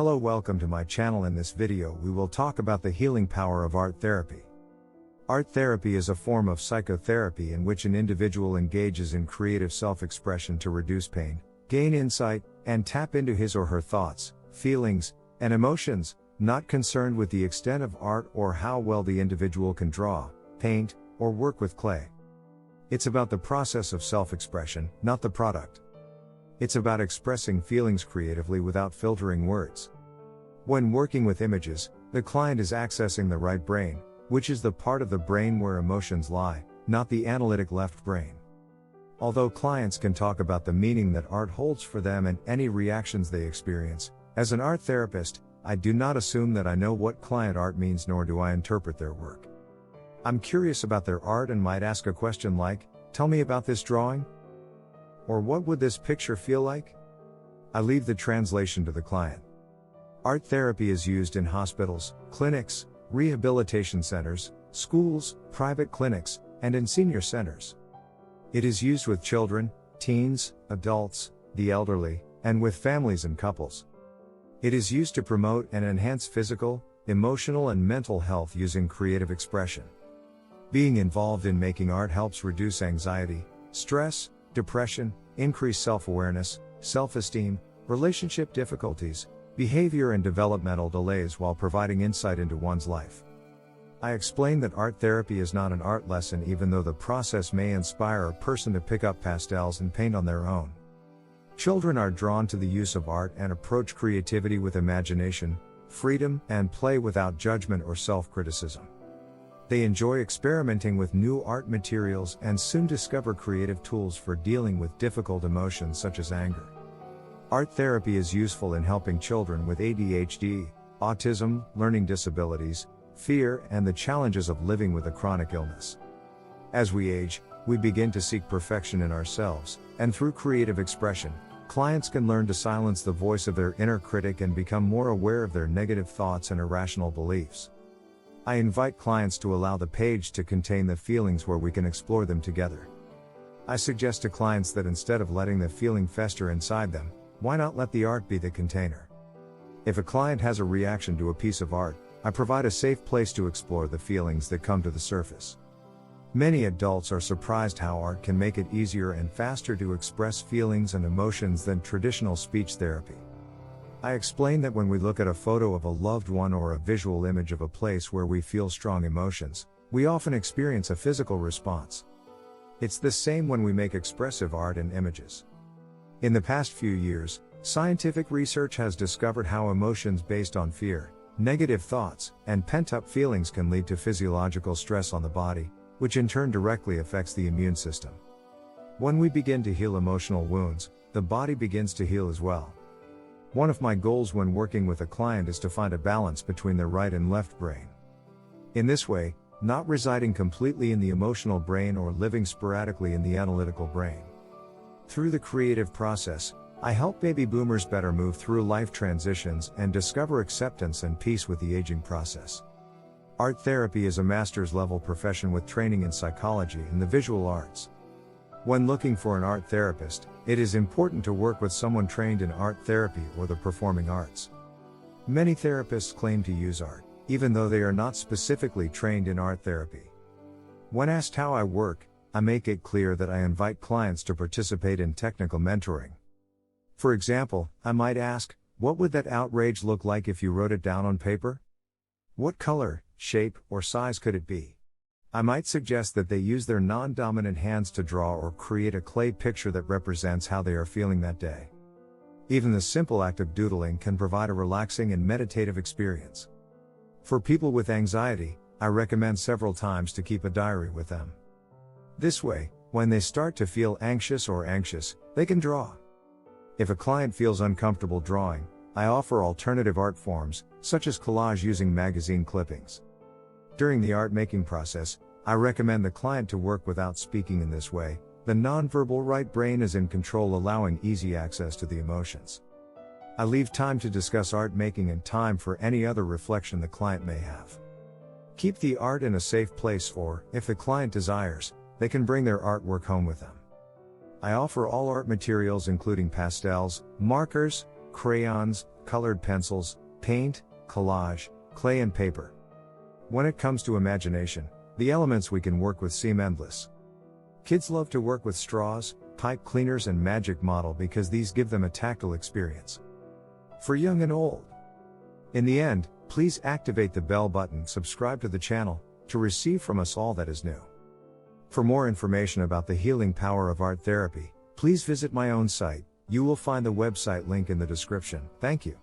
Hello, welcome to my channel. In this video we will talk about the healing power of art therapy. Art therapy is a form of psychotherapy in which an individual engages in creative self-expression to reduce pain, gain insight, and tap into his or her thoughts, feelings, and emotions, not concerned with the extent of art or how well the individual can draw, paint, or work with clay. It's about the process of self-expression, not the product. It's about expressing feelings creatively without filtering words. When working with images, the client is accessing the right brain, which is the part of the brain where emotions lie, not the analytic left brain. Although clients can talk about the meaning that art holds for them and any reactions they experience, as an art therapist, I do not assume that I know what client art means, nor do I interpret their work. I'm curious about their art and might ask a question like, "Tell me about this drawing?" Or "What would this picture feel like?" I leave the translation to the client. Art therapy is used in hospitals, clinics, rehabilitation centers, schools, private clinics, and in senior centers. It is used with children, teens, adults, the elderly, and with families and couples. It is used to promote and enhance physical, emotional, and mental health using creative expression. Being involved in making art helps reduce anxiety, stress, depression, increase self-awareness, self-esteem, relationship difficulties, behavior and developmental delays while providing insight into one's life. I explained that art therapy is not an art lesson, even though the process may inspire a person to pick up pastels and paint on their own. Children are drawn to the use of art and approach creativity with imagination, freedom, and play without judgment or self-criticism. They enjoy experimenting with new art materials and soon discover creative tools for dealing with difficult emotions such as anger. Art therapy is useful in helping children with ADHD, autism, learning disabilities, fear, and the challenges of living with a chronic illness. As we age, we begin to seek perfection in ourselves, and through creative expression, clients can learn to silence the voice of their inner critic and become more aware of their negative thoughts and irrational beliefs. I invite clients to allow the page to contain the feelings where we can explore them together. I suggest to clients that instead of letting the feeling fester inside them, why not let the art be the container? If a client has a reaction to a piece of art, I provide a safe place to explore the feelings that come to the surface. Many adults are surprised how art can make it easier and faster to express feelings and emotions than traditional speech therapy. I explain that when we look at a photo of a loved one or a visual image of a place where we feel strong emotions, we often experience a physical response. It's the same when we make expressive art and images. In the past few years, scientific research has discovered how emotions based on fear, negative thoughts, and pent-up feelings can lead to physiological stress on the body, which in turn directly affects the immune system. When we begin to heal emotional wounds, the body begins to heal as well. One of my goals when working with a client is to find a balance between the right and left brain. In this way, not residing completely in the emotional brain or living sporadically in the analytical brain. Through the creative process, I help baby boomers better move through life transitions and discover acceptance and peace with the aging process. Art therapy is a master's level profession with training in psychology and the visual arts. When looking for an art therapist, it is important to work with someone trained in art therapy or the performing arts. Many therapists claim to use art, even though they are not specifically trained in art therapy. When asked how I work, I make it clear that I invite clients to participate in technical mentoring. For example, I might ask, "What would that outrage look like if you wrote it down on paper? What color, shape, or size could it be?" I might suggest that they use their non-dominant hands to draw or create a clay picture that represents how they are feeling that day. Even the simple act of doodling can provide a relaxing and meditative experience. For people with anxiety, I recommend several times to keep a diary with them. This way, when they start to feel anxious, they can draw. If a client feels uncomfortable drawing, I offer alternative art forms, such as collage using magazine clippings. During the art making process, I recommend the client to work without speaking. In this way, the nonverbal right brain is in control, allowing easy access to the emotions. I leave time to discuss art making and time for any other reflection the client may have. Keep the art in a safe place, or, if the client desires, they can bring their artwork home with them. I offer all art materials including pastels, markers, crayons, colored pencils, paint, collage, clay and paper. When it comes to imagination, the elements we can work with seem endless. Kids love to work with straws, pipe cleaners and magic model because these give them a tactile experience. For young and old. In the end, please activate the bell button, subscribe to the channel, to receive from us all that is new. For more information about the healing power of art therapy, please visit my own site. You will find the website link in the description. Thank you.